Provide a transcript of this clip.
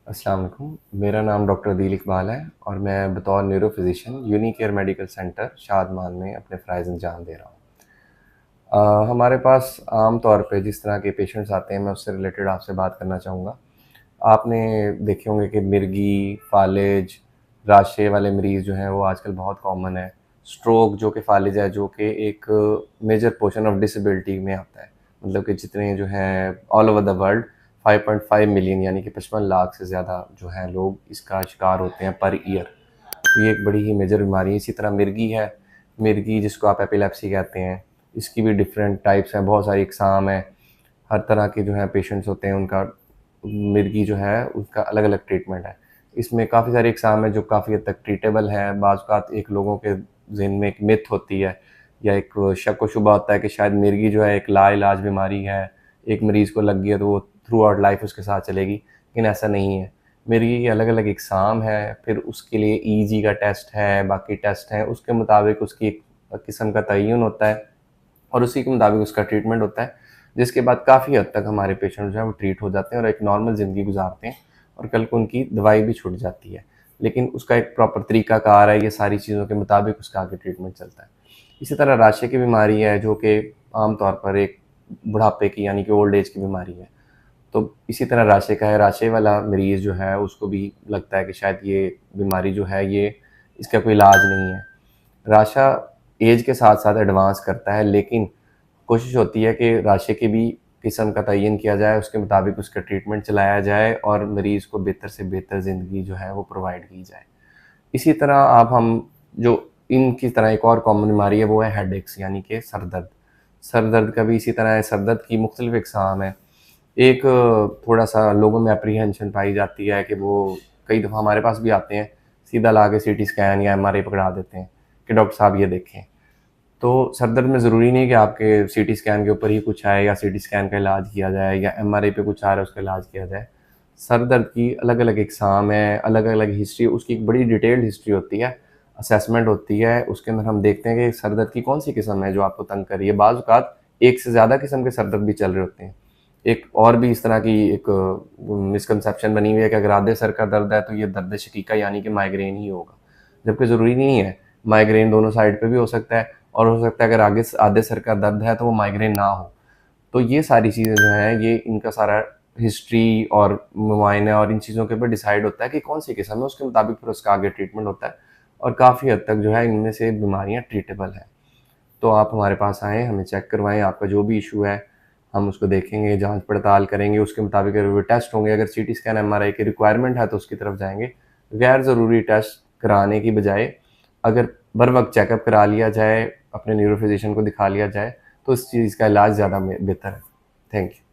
अस्सलाम वालेकुम। मेरा नाम डॉक्टर अदील इकबाल है और मैं बतौर neuro physician Unicare medical centre Shadman में अपने फ़राइज़ अंजाम दे रहा हूँ। हमारे पास आम तौर पे जिस तरह के पेशेंट्स आते हैं, मैं उससे रिलेटेड आपसे बात करना चाहूँगा। आपने देखे होंगे कि मिर्गी, फ़ालिज, राशे वाले मरीज़ जो हैं वो आजकल बहुत कॉमन है। स्ट्रोक जो कि फ़ालिज है, जो कि एक मेजर पोर्शन ऑफ डिसेबिलिटी में आता है। मतलब कि जितने जो हैं all over the world 5.5 million यानी कि 55 लाख से ज़्यादा जो हैं लोग इसका शिकार होते हैं पर ईयर। तो ये एक बड़ी ही मेजर बीमारी है। इसी तरह मिर्गी है, मिर्गी जिसको आप एपिलेप्सी कहते हैं, इसकी भी डिफरेंट टाइप्स हैं, बहुत सारी अक़साम हैं। हर तरह के जो हैं पेशेंट्स होते हैं, उनका मिर्गी जो है उसका अलग-अलग ट्रीटमेंट है। इसमें काफ़ी सारी अक़साम हैं जो काफ़ी हद तक ट्रीटेबल हैं। बाज़ औक़ात एक लोगों के ज़हन में एक मिथ होती है या एक शक व शुबा होता है कि शायद मिर्गी जो है एक लाइलाज बीमारी है, एक मरीज़ को लग गई है तो वो थ्रू आउट लाइफ़ उसके साथ चलेगी, लेकिन ऐसा नहीं है। मिर्गी की अलग-अलग अक़साम है, फिर उसके लिए ईजी का टेस्ट है, बाकी टेस्ट हैं, उसके मुताबिक उसकी एक किस्म का तय्युन होता है और उसी के मुताबिक उसका ट्रीटमेंट होता है, जिसके बाद काफ़ी हद तक हमारे पेशेंट जो हैं वो ट्रीट हो जाते हैं और एक नॉर्मल ज़िंदगी गुज़ारते हैं और कल को उनकी दवाई भी छूट जाती है। लेकिन उसका एक प्रॉपर तरीक़ाकार है, ये सारी चीज़ों के मुताबिक उसका आगे ट्रीटमेंट चलता है। इसी तरह राशे की बीमारी है जो कि आम तौर पर एक बुढ़ापे की यानी कि ओल्ड एज की बीमारी है। तो इसी तरह राशे का है, राशे वाला मरीज़ जो है उसको भी लगता है कि शायद ये बीमारी जो है ये इसका कोई इलाज नहीं है। राशा एज के साथ-साथ एडवांस करता है, लेकिन कोशिश होती है कि राशे की भी किस्म का तयन किया जाए, उसके मुताबिक उसका ट्रीटमेंट चलाया जाए और मरीज़ को बेहतर से बेहतर ज़िंदगी जो है वो प्रोवाइड की जाए। इसी तरह आप हम जो इनकी तरह एक और कॉमन बीमारी है वो है हेडेक्स यानी कि सर दर्द। सर दर्द का भी इसी तरह है, सर दर्द की मुख्तलिफ़ अक़साम हैं। एक थोड़ा-सा लोगों में एप्रीहेंशन पाई जाती है कि वो कई दफ़ा हमारे पास भी आते हैं, सीधा ला के सीटी स्कैन या एमआरआई पकड़ा देते हैं कि डॉक्टर साहब ये देखें। तो सर दर्द में ज़रूरी नहीं है कि आपके सीटी स्कैन के ऊपर ही कुछ आए या सीटी स्कैन का इलाज किया जाए या एमआरआई पे कुछ आ रहा है उसका इलाज किया जाए। सर दर्द की अलग-अलग अक़साम है, अलग-अलग हिस्ट्री, उसकी एक बड़ी डिटेल्ड हिस्ट्री होती है, असेसमेंट होती है, उसके अंदर हम देखते हैं कि सर दर्द की कौन-सी किस्म है जो आपको तंग कर रही है। बाज़ औक़ात एक से ज़्यादा किस्म के सर दर्द भी चल रहे होते हैं। एक और भी इस तरह की एक मिसकंसेप्शन बनी हुई है कि अगर आधे सर का दर्द है तो ये दर्द शकीका यानी कि माइग्रेन ही होगा, जबकि ज़रूरी नहीं है। माइग्रेन दोनों साइड पे भी हो सकता है और हो सकता है अगर आगे आधे सर का दर्द है तो वो माइग्रेन ना हो। तो ये सारी चीज़ें जो हैं ये इनका सारा हिस्ट्री और मुआयना और इन चीज़ों के ऊपर डिसाइड होता है कि कौन-सी किस्म है, उसके मुताबिक फिर उसका आगे ट्रीटमेंट होता है और काफ़ी हद तक जो है इनमें से बीमारियाँ ट्रीटेबल हैं। तो आप हमारे पास आएँ, हमें चेक करवाएँ, आपका जो भी इश्यू है हम उसको देखेंगे, जाँच-पड़ताल करेंगे, उसके मुताबिक अगर वो टेस्ट होंगे, अगर सीटी स्कैन, एमआरआई की रिक्वायरमेंट है तो उसकी तरफ जाएँगे। गैर ज़रूरी टेस्ट कराने की बजाय अगर बर-वक़्त चेकअप करा लिया जाए, अपने न्यूरो फिजिशियन को दिखा लिया जाए, तो इस चीज़ का इलाज ज़्यादा बेहतर है। Thank you.